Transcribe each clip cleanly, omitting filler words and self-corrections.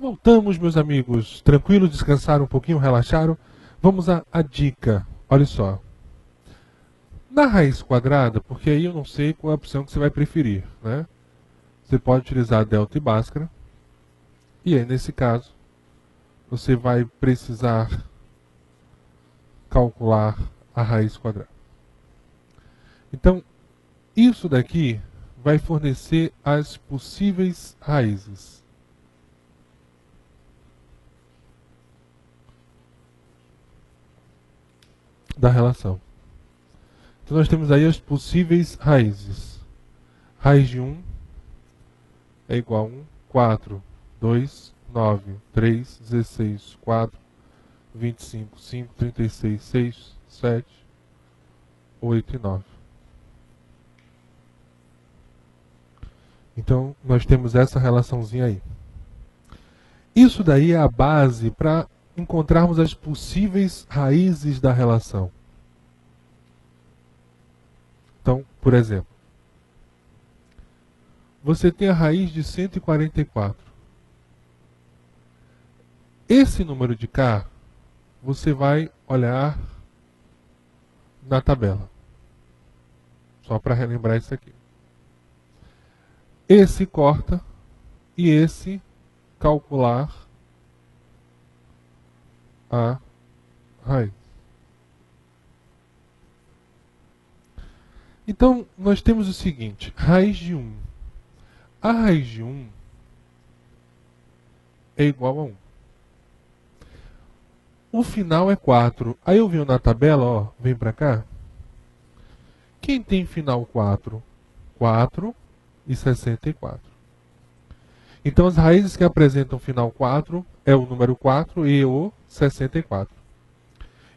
Voltamos, meus amigos. Tranquilo, descansaram um pouquinho, relaxaram? Vamos à dica. Olha só. Na raiz quadrada, porque aí eu não sei qual é a opção que você vai preferir, né? Você pode utilizar delta e Bhaskara. E aí, nesse caso, você vai precisar calcular a raiz quadrada. Então, isso daqui vai fornecer as possíveis raízes. Da relação. Então nós temos aí as possíveis raízes. Raiz de 1 é igual a 1, 4, 2, 9, 3, 16, 4, 25, 5, 36, 6, 7, 8 e 9. Então nós temos essa relaçãozinha aí. Isso daí é a base para encontrarmos as possíveis raízes da relação. Então, por exemplo, você tem a raiz de 144. Esse número de cá, você vai olhar na tabela. Só para relembrar isso aqui. Esse corta e esse calcular a raiz. Então, nós temos o seguinte, raiz de 1. A raiz de 1 é igual a 1. O final é 4. Aí eu venho na tabela, ó, vem para cá. Quem tem final 4? 4 e 64. Então as raízes que apresentam final 4 é o número 4 e o 64.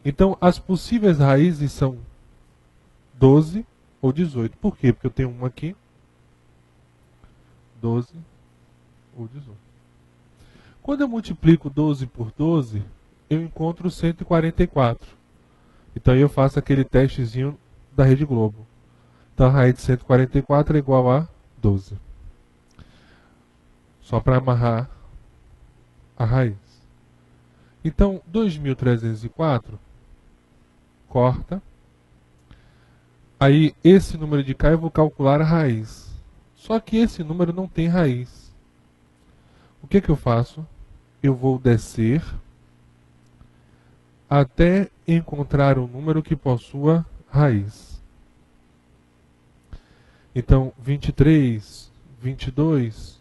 Então as possíveis raízes são 12 ou 18. Por quê? Porque eu tenho uma aqui, 12 ou 18. Quando eu multiplico 12 por 12, eu encontro 144. Então eu faço aquele testezinho da Rede Globo. Então a raiz de 144 é igual a 12. Só para amarrar a raiz. Então 2304 corta. Aí esse número de cá eu vou calcular a raiz. Só que esse número não tem raiz. O que eu faço? Eu vou descer até encontrar um número que possua raiz. Então 23, 22,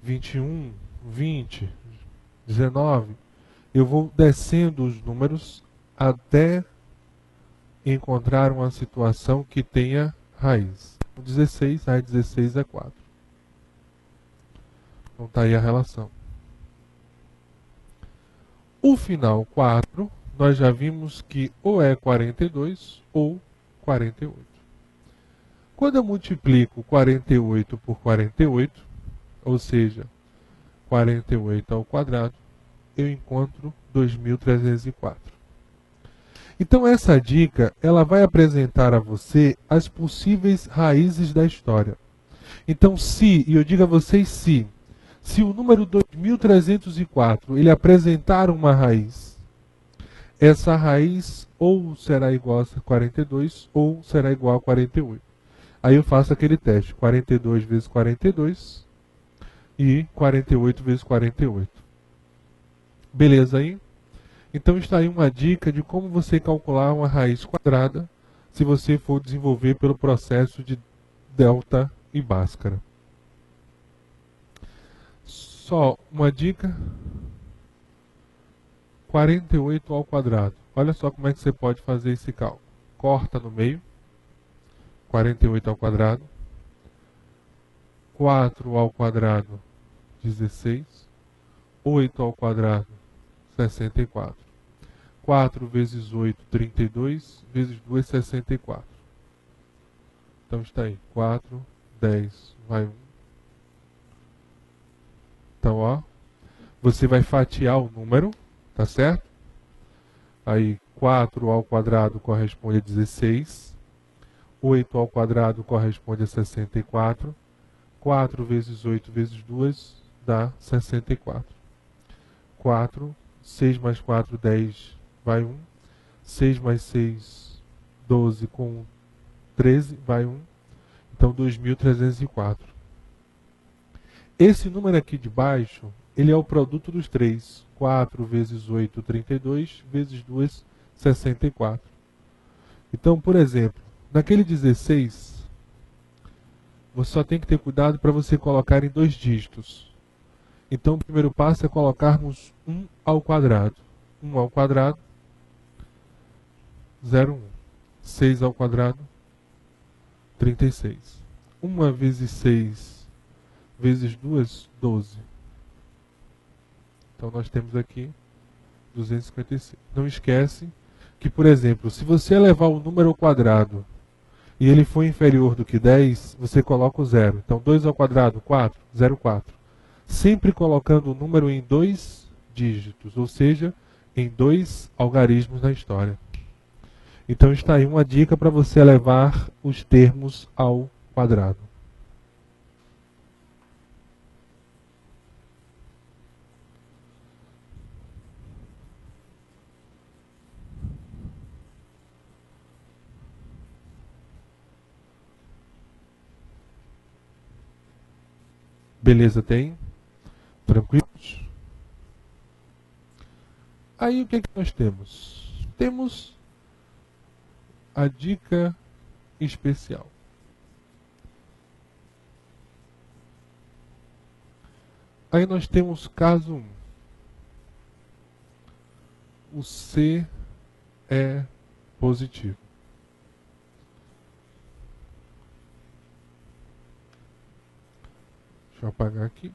21, 20, 19, eu vou descendo os números até encontrar uma situação que tenha raiz. 16, raiz de 16 é 4. Então está aí a relação. O final 4, nós já vimos que ou é 42 ou 48. Quando eu multiplico 48 por 48, ou seja, 48 ao quadrado, eu encontro 2304. Então essa dica, ela vai apresentar a você as possíveis raízes da história. Então se, e eu digo a vocês se o número 2304 ele apresentar uma raiz, essa raiz ou será igual a 42 ou será igual a 48. Aí eu faço aquele teste, 42 vezes 42 e 48 vezes 48. Beleza aí? Então está aí uma dica de como você calcular uma raiz quadrada se você for desenvolver pelo processo de delta e Bhaskara. Só uma dica, 48 ao quadrado. Olha só como é que você pode fazer esse cálculo. Corta no meio, 48 ao quadrado. 4 ao quadrado, 16. 8 ao quadrado, 64. 4 vezes 8, 32. Vezes 2, 64. Então está aí. 4, 10, vai 1. Então, ó. Você vai fatiar o número, tá certo? Aí, 4 ao quadrado corresponde a 16. 8 ao quadrado corresponde a 64. 4 vezes 8 vezes 2 dá 64. 4. 6 mais 4, 10, vai 1. 6 mais 6, 12, com 1, 13, vai 1. Então, 2.304. Esse número aqui de baixo, ele é o produto dos três. 4 vezes 8, 32, vezes 2, 64. Então, por exemplo, naquele 16, você só tem que ter cuidado para você colocar em 2 dígitos. Então, o primeiro passo é colocarmos 1 ao quadrado. 1 ao quadrado, 0,1. 6 ao quadrado, 36. 1 vezes 6 vezes 2, 12. Então, nós temos aqui 256. Não esquece que, por exemplo, se você levar o número ao quadrado e ele for inferior do que 10, você coloca o 0. Então, 2 ao quadrado, 4, 0,4. Sempre colocando o número em 2 dígitos, ou seja, em 2 algarismos na história. Então está aí uma dica para você elevar os termos ao quadrado. Beleza, tem? Tranquilos? Aí o que é que nós temos? Temos a dica especial. Aí nós temos caso 1. O C é positivo. Deixa eu apagar aqui.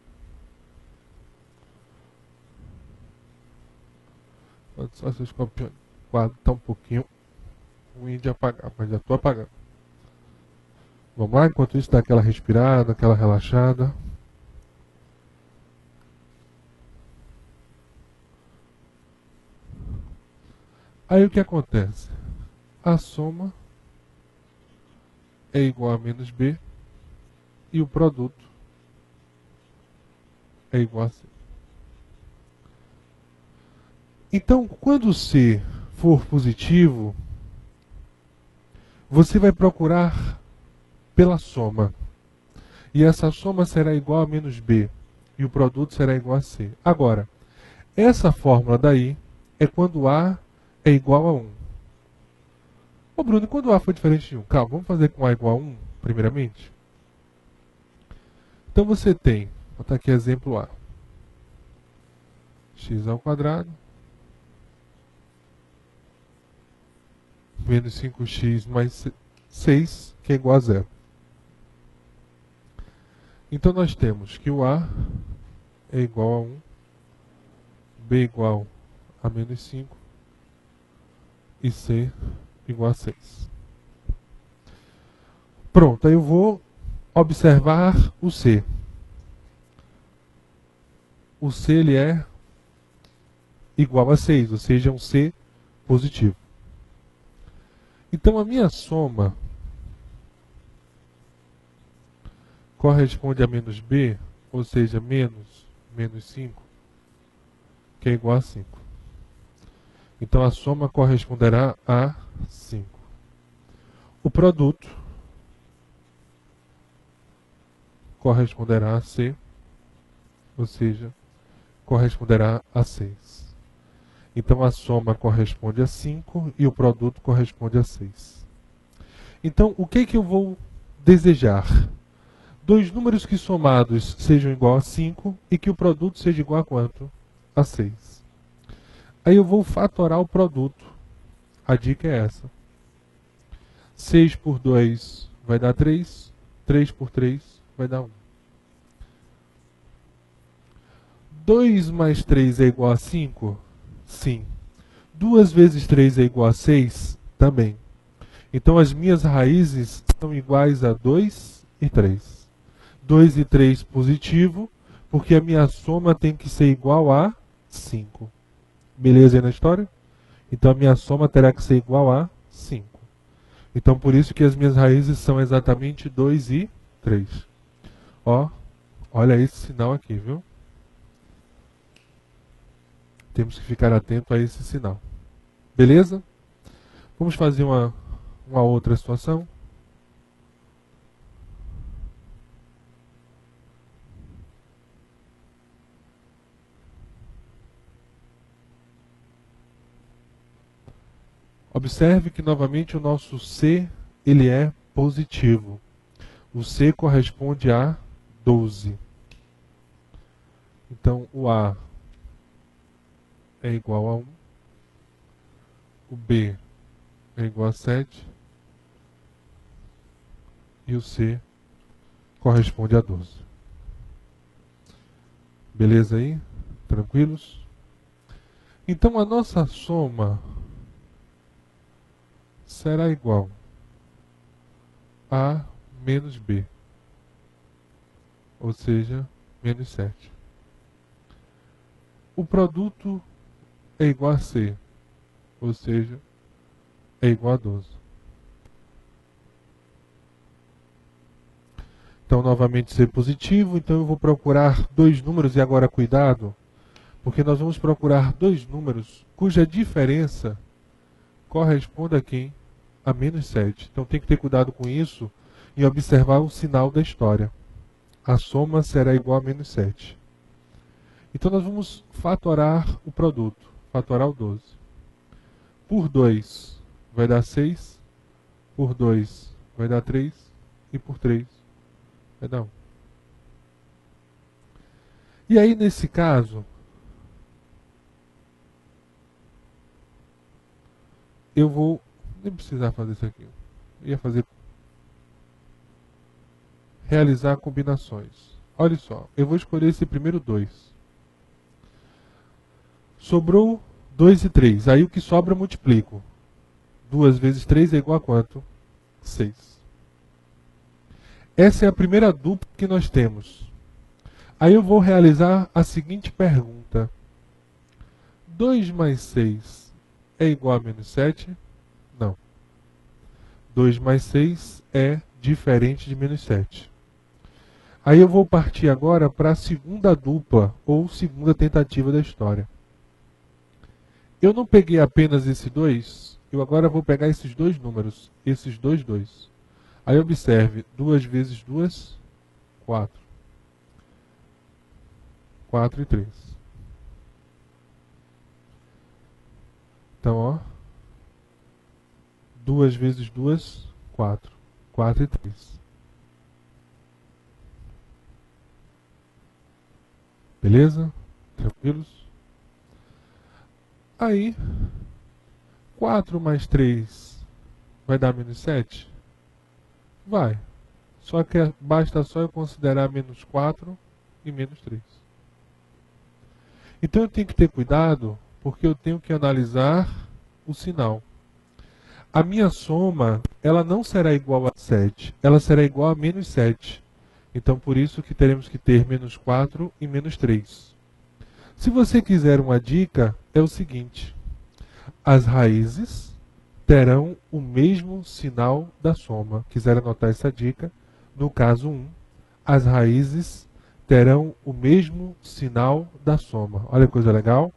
Só se o quadro está um pouquinho ruim de apagar, mas já estou apagando. Vamos lá, enquanto isso dá aquela respirada, aquela relaxada. Aí o que acontece? A soma é igual a menos B e o produto é igual a C. Então, quando C for positivo, você vai procurar pela soma. E essa soma será igual a menos B. E o produto será igual a C. Agora, essa fórmula daí é quando A é igual a 1. Ô Bruno, quando A for diferente de 1? Calma, vamos fazer com A igual a 1, primeiramente? Então você tem, vou botar aqui exemplo A. X ao quadrado menos 5x mais 6, que é igual a 0. Então nós temos que o A é igual a 1, B igual a menos 5 e C igual a 6. Pronto, aí eu vou observar o C. O C ele é igual a 6, ou seja, um C positivo. Então a minha soma corresponde a menos B, ou seja, menos 5, que é igual a 5. Então a soma corresponderá a 5. O produto corresponderá a C, ou seja, corresponderá a 6. Então a soma corresponde a 5 e o produto corresponde a 6. Então o que eu vou desejar? Dois números que somados sejam igual a 5 e que o produto seja igual a quanto? A 6. Aí eu vou fatorar o produto. A dica é essa. 6 por 2 vai dar 3. 3 por 3 vai dar 1. 2 mais 3 é igual a 5? Sim. 2 vezes 3 é igual a 6? Também. Então as minhas raízes são iguais a 2 e 3. 2 e 3 positivo, porque a minha soma tem que ser igual a 5. Beleza aí na história? Então a minha soma terá que ser igual a 5. Então por isso que as minhas raízes são exatamente 2 e 3. Ó, olha esse sinal aqui, viu? Temos que ficar atento a esse sinal. Beleza? Vamos fazer uma outra situação. Observe que novamente o nosso C ele é positivo. O C corresponde a 12. Então o A é igual a 1. O B é igual a 7. E o C corresponde a 12. Beleza aí? Tranquilos? Então a nossa soma será igual a menos B, ou seja, menos 7. O produto é igual a C, ou seja, é igual a 12. Então, novamente, C positivo, então eu vou procurar dois números, e agora cuidado, porque nós vamos procurar dois números cuja diferença corresponde a quem? A menos 7. Então tem que ter cuidado com isso e observar o sinal da história. A soma será igual a menos 7. Então nós vamos fatorar o produto, fatorar o 12. Por 2 vai dar 6, por 2 vai dar 3 e por 3 vai dar 1. E aí nesse caso, eu vou nem precisar fazer isso aqui. Eu ia fazer realizar combinações. Olha só, eu vou escolher esse primeiro 2. Sobrou 2 e 3. Aí o que sobra eu multiplico. 2 vezes 3 é igual a quanto? 6. Essa é a primeira dupla que nós temos. Aí eu vou realizar a seguinte pergunta. 2 mais 6 é igual a menos 7? Não. 2 mais 6 é diferente de menos 7. Aí eu vou partir agora para a segunda dupla, ou segunda tentativa da história. Eu não peguei apenas esse 2, eu agora vou pegar esses dois números, esses dois 2. Aí observe, 2 vezes 2, 4. 4 e 3. Então, ó. 2 vezes 2, 4. 4 e 3. Beleza? Tranquilos? Aí, 4 mais 3 vai dar menos 7? Vai. Só que basta só eu considerar menos 4 e menos 3. Então eu tenho que ter cuidado, porque eu tenho que analisar o sinal. A minha soma, ela não será igual a 7, ela será igual a menos 7. Então por isso que teremos que ter menos 4 e menos 3. Se você quiser uma dica, é o seguinte. As raízes terão o mesmo sinal da soma. Quiser anotar essa dica, no caso 1, as raízes terão o mesmo sinal da soma. Olha que coisa legal.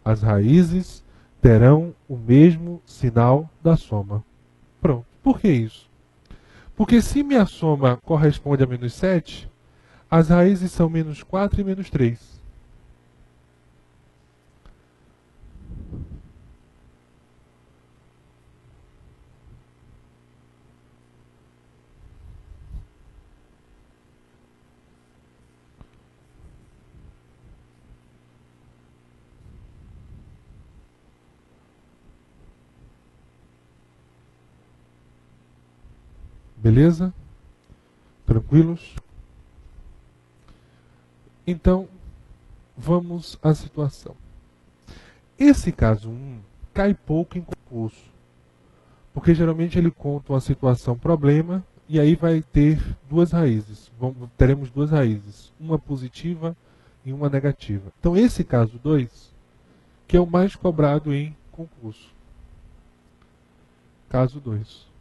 As raízes terão o mesmo sinal da soma. Pronto. Por que isso? Porque se minha soma corresponde a menos 7, as raízes são menos 4 e menos 3. Beleza? Tranquilos? Então, vamos à situação. Esse caso 1 cai pouco em concurso, porque geralmente ele conta uma situação problema e aí vai ter duas raízes. Teremos duas raízes, uma positiva e uma negativa. Então esse caso 2, que é o mais cobrado em concurso. Caso 2.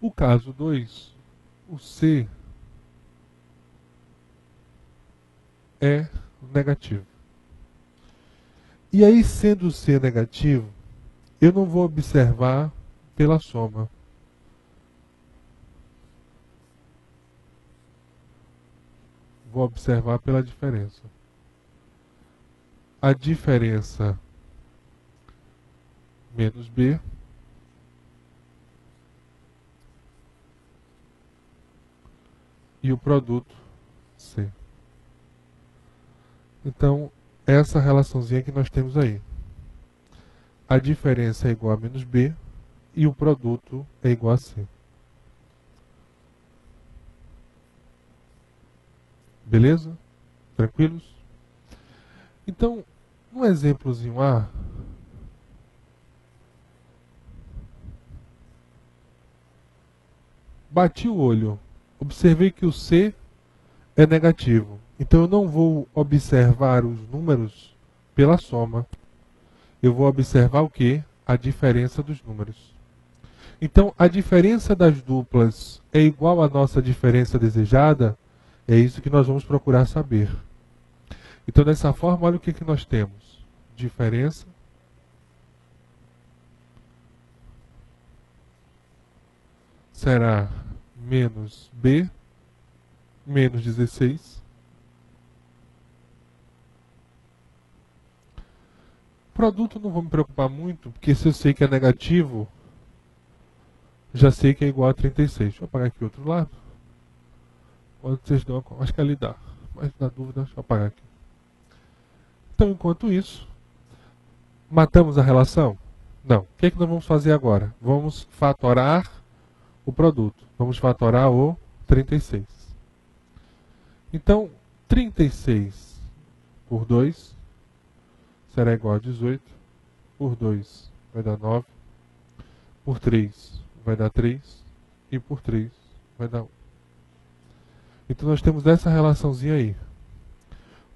O caso 2, o C é negativo. E aí, sendo C negativo, eu não vou observar pela soma. Vou observar pela diferença. A diferença menos B e o produto C. Então, essa relaçãozinha que nós temos aí. A diferença é igual a menos B e o produto é igual a C. Beleza? Tranquilos? Então, no exemplozinho A, bati o olho, observei que o C é negativo. Então eu não vou observar os números pela soma. Eu vou observar o quê? A diferença dos números. Então a diferença das duplas é igual à nossa diferença desejada? É isso que nós vamos procurar saber. Então dessa forma, olha o que nós temos. Diferença será menos B menos 16. Produto não vou me preocupar muito, porque se eu sei que é negativo, já sei que é igual a 36. Deixa eu apagar aqui o outro lado. Quando vocês dão, acho que ali dá. Mas na dúvida, deixa eu apagar aqui. Então, enquanto isso, matamos a relação? Não. O que é que nós vamos fazer agora? Vamos fatorar o produto. Vamos fatorar o 36. Então, 36 por 2 será igual a 18. Por 2 vai dar 9. Por 3 vai dar 3. E por 3 vai dar 1. Então nós temos essa relaçãozinha aí.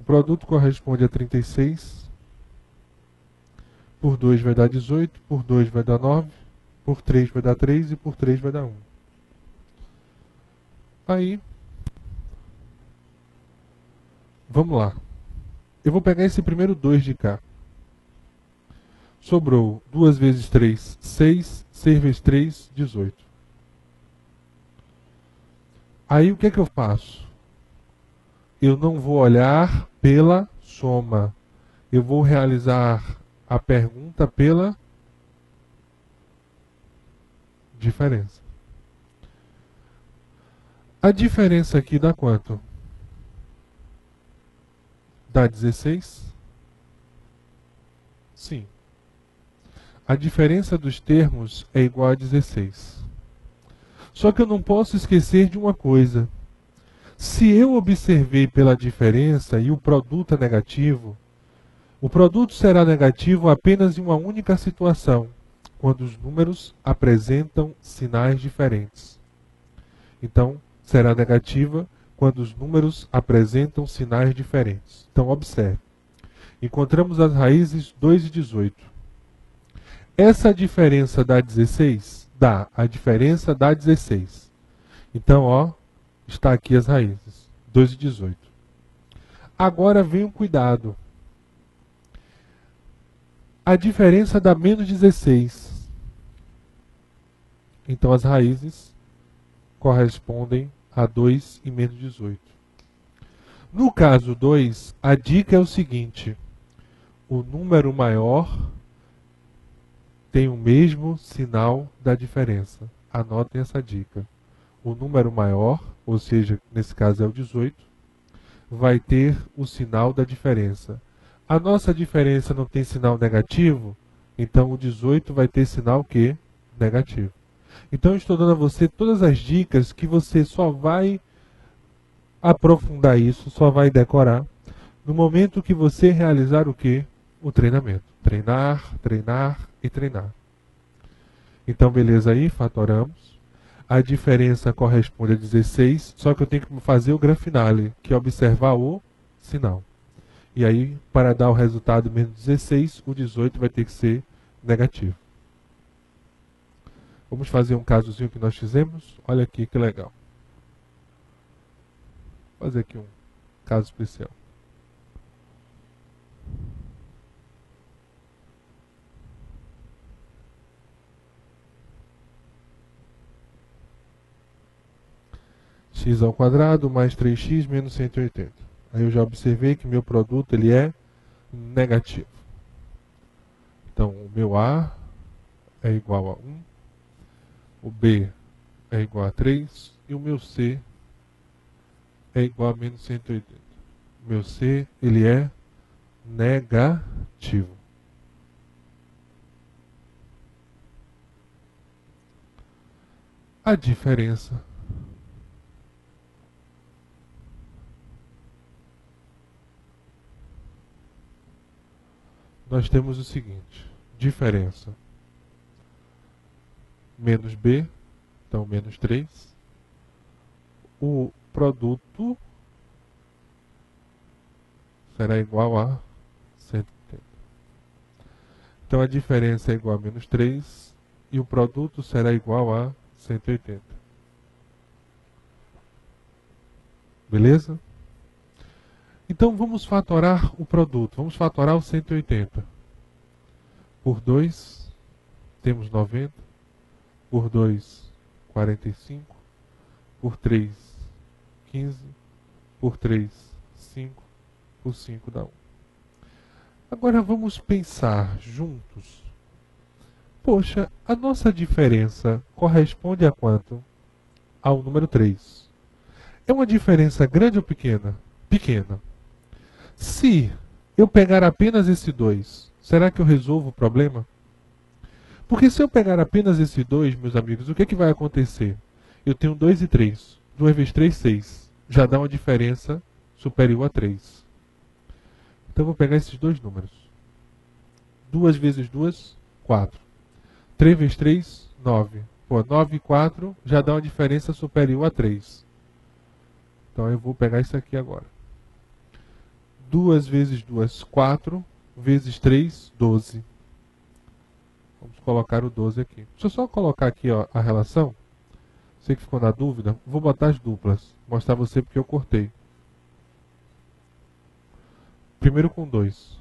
O produto corresponde a 36. Por 2 vai dar 18. Por 2 vai dar 9. Por 3 vai dar 3. E por 3 vai dar 1. Aí, vamos lá. Eu vou pegar esse primeiro 2 de cá. Sobrou 2 vezes 3, 6. 6 vezes 3, 18. Aí o que é que eu faço? Eu não vou olhar pela soma. Eu vou realizar a pergunta pela diferença. A diferença aqui dá quanto? Dá 16? Sim. A diferença dos termos é igual a 16. Só que eu não posso esquecer de uma coisa. Se eu observei pela diferença e o produto é negativo, o produto será negativo apenas em uma única situação, quando os números apresentam sinais diferentes. Então, será negativa quando os números apresentam sinais diferentes. Então, observe. Encontramos as raízes 2 e 18. Essa diferença dá 16? Dá. A diferença dá 16. Então, ó, está aqui as raízes. 2 e 18. Agora vem um cuidado. A diferença dá menos 16. Então, as raízes correspondem a 2 e menos 18. No caso 2, a dica é o seguinte. O número maior tem o mesmo sinal da diferença. Anotem essa dica. O número maior, ou seja, nesse caso é o 18, vai ter o sinal da diferença. A nossa diferença não tem sinal negativo, então o 18 vai ter sinal que? Negativo. Então eu estou dando a você todas as dicas que você só vai aprofundar isso, só vai decorar no momento que você realizar o que? O treinamento. Treinar, treinar e treinar. Então, beleza aí, fatoramos. A diferença corresponde a 16, só que eu tenho que fazer o gran finale, que é observar o sinal. E aí, para dar o resultado menos 16, o 18 vai ter que ser negativo. Vamos fazer um casozinho que nós fizemos? Olha aqui que legal. Vou fazer aqui um caso especial. x ao quadrado mais 3x menos 180. Aí eu já observei que meu produto ele é negativo. Então, o meu A é igual a 1, o B é igual a 3 e o meu C é igual a menos 180. O meu C ele é negativo. A diferença nós temos o seguinte, diferença menos B, então menos 3, o produto será igual a 180. Então a diferença é igual a menos 3 e o produto será igual a 180. Beleza? Então vamos fatorar o produto. Vamos fatorar o 180. Por 2, temos 90. Por 2, 45. Por 3, 15. Por 3, 5. Por 5 dá 1. Agora vamos pensar juntos. Poxa, a nossa diferença corresponde a quanto? Ao número 3. É uma diferença grande ou pequena? Pequena. Se eu pegar apenas esse 2, será que eu resolvo o problema? Porque se eu pegar apenas esse 2, meus amigos, o que, que vai acontecer? Eu tenho 2 e 3. 2 vezes 3, 6. Já dá uma diferença superior a 3. Então eu vou pegar esses dois números. 2 vezes 2, 4. 3 vezes 3, 9. Pô, 9 e 4 já dá uma diferença superior a 3. Então eu vou pegar isso aqui agora. 2 vezes 2, 4. Vezes 3, 12. Vamos colocar o 12 aqui. Deixa eu só colocar aqui ó, a relação. Você que ficou na dúvida, vou botar as duplas. Mostrar você porque eu cortei. Primeiro com 2.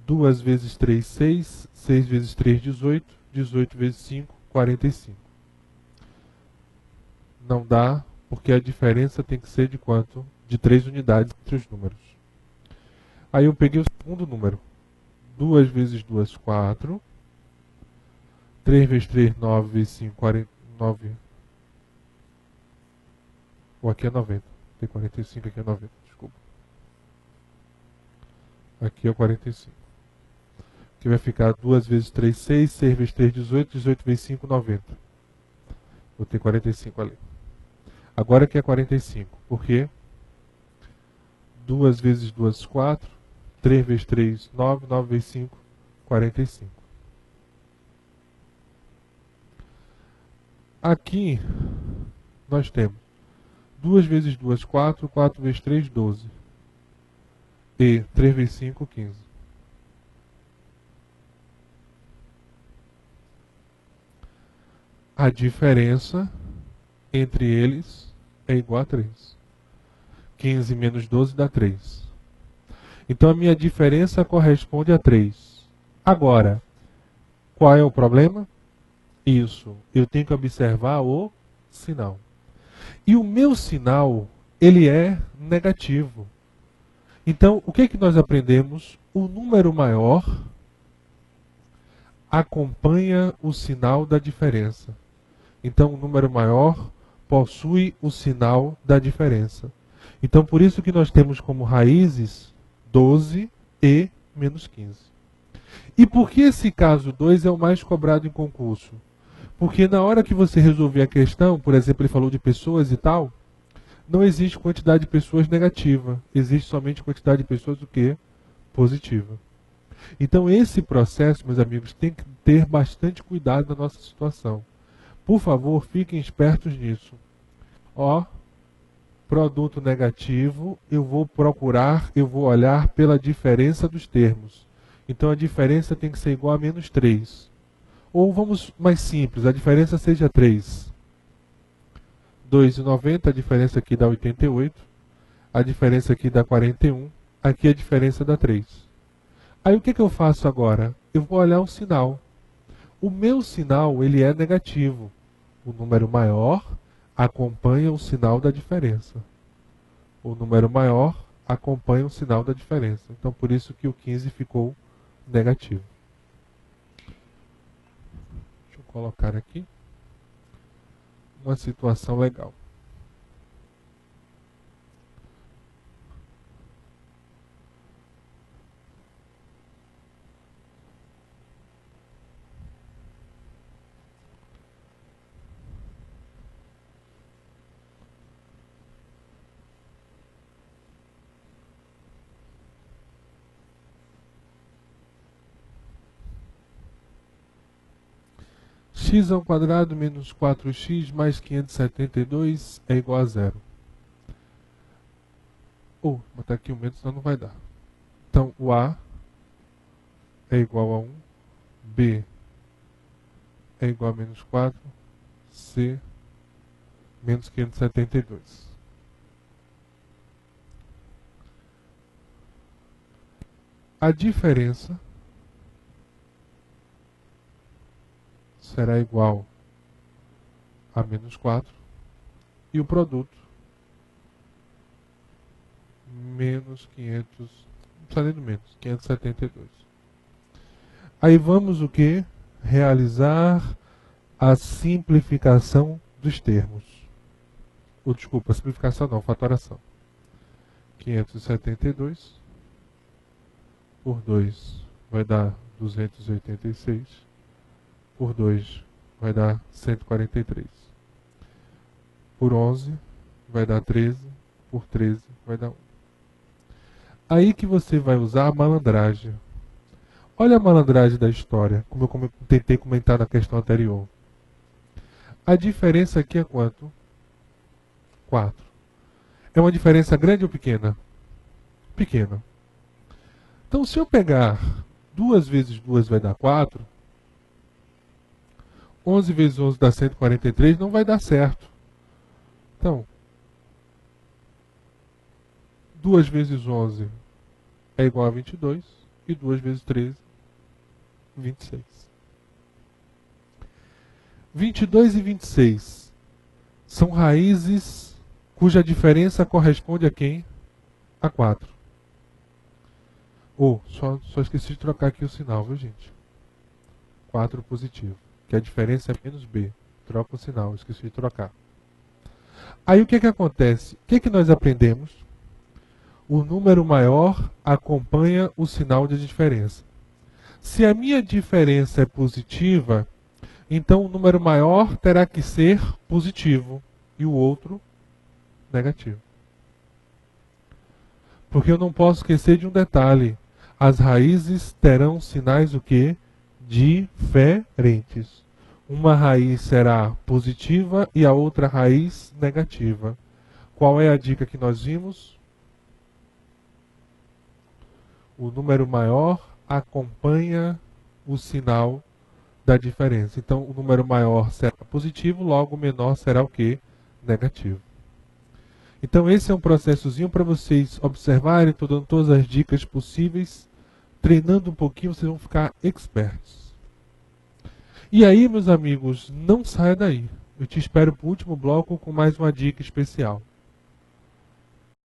2 vezes 3, 6. 6 vezes 3, 18. 18 vezes 5, 45. Não dá, porque a diferença tem que ser de quanto? De 3 unidades entre os números. Aí eu peguei o segundo número. 2 vezes 2, 4. 3 vezes 3, 9 vezes 5, 49. Ou aqui é 90. Tem 45, aqui é 90. Desculpa. Aqui é 45. Aqui vai ficar 2 vezes 3, 6. 6 vezes 3, 18. 18 vezes 5, 90. Vou ter 45 ali. Agora aqui é 45. Por quê? 2 vezes 2, 4. 3 vezes 3, 9. 9 vezes 5, 45. Aqui nós temos 2 vezes 2, 4. 4 vezes 3, 12. E 3 vezes 5, 15. A diferença entre eles é igual a 3. 15 menos 12 dá 3. Então a minha diferença corresponde a 3. Agora, qual é o problema? Isso, eu tenho que observar o sinal. E o meu sinal, ele é negativo. Então, o que é que nós aprendemos? O número maior acompanha o sinal da diferença. Então, o número maior possui o sinal da diferença. Então, por isso que nós temos como raízes 12 e menos 15. E por que esse caso 2 é o mais cobrado em concurso? Porque na hora que você resolver a questão, por exemplo, ele falou de pessoas e tal, não existe quantidade de pessoas negativa. Existe somente quantidade de pessoas o quê? Positiva. Então esse processo, meus amigos, tem que ter bastante cuidado na nossa situação. Por favor, fiquem espertos nisso. Ó, produto negativo, eu vou procurar, eu vou olhar pela diferença dos termos. Então a diferença tem que ser igual a menos 3. Ou vamos mais simples, a diferença seja 3. 2,90, a diferença aqui dá 88. A diferença aqui dá 41. Aqui a diferença dá 3. Aí o que eu faço agora? Eu vou olhar o sinal. O meu sinal, ele é negativo. O número maior acompanha o sinal da diferença. O número maior acompanha o sinal da diferença. Então, por isso que o 15 ficou negativo. Deixa eu colocar aqui uma situação legal. X ao quadrado menos 4x mais 572 é igual a zero. Vou botar aqui um menos, senão não vai dar. Então, o A é igual a 1, B é igual a menos 4, C menos 572. A diferença será igual a menos 4 e o produto menos 500, não precisa nem do menos, 572. Aí vamos o que? Realizar a simplificação dos termos. Desculpa, simplificação não, fatoração. 572 por 2 vai dar 286. Por 2 vai dar 143. Por 11 vai dar 13. Por 13 vai dar 1. Aí que você vai usar a malandragem. Olha a malandragem da história, como eu tentei comentar na questão anterior. A diferença aqui é quanto? 4. É uma diferença grande ou pequena? Pequena. Então, se eu pegar 2 vezes 2 vai dar 4, 11 vezes 11 dá 143, não vai dar certo. Então, 2 vezes 11 é igual a 22, e 2 vezes 13, 26. 22 e 26 são raízes cuja diferença corresponde a quem? A 4. Só esqueci de trocar aqui o sinal, viu, gente? 4 positivo, que a diferença é menos B. Troca o sinal, esqueci de trocar. Aí o que acontece? O que nós aprendemos? O número maior acompanha o sinal de diferença. Se a minha diferença é positiva, então o número maior terá que ser positivo e o outro negativo. Porque eu não posso esquecer de um detalhe. As raízes terão sinais o quê? Diferentes. Uma raiz será positiva e a outra raiz negativa. Qual é a dica que nós vimos? O número maior acompanha o sinal da diferença. Então, o número maior será positivo, logo o menor será o quê? Negativo. Então, esse é um processozinho para vocês observarem. Estou dando todas as dicas possíveis. Treinando um pouquinho, vocês vão ficar expertos. E aí, meus amigos, não saia daí. Eu te espero para o último bloco com mais uma dica especial.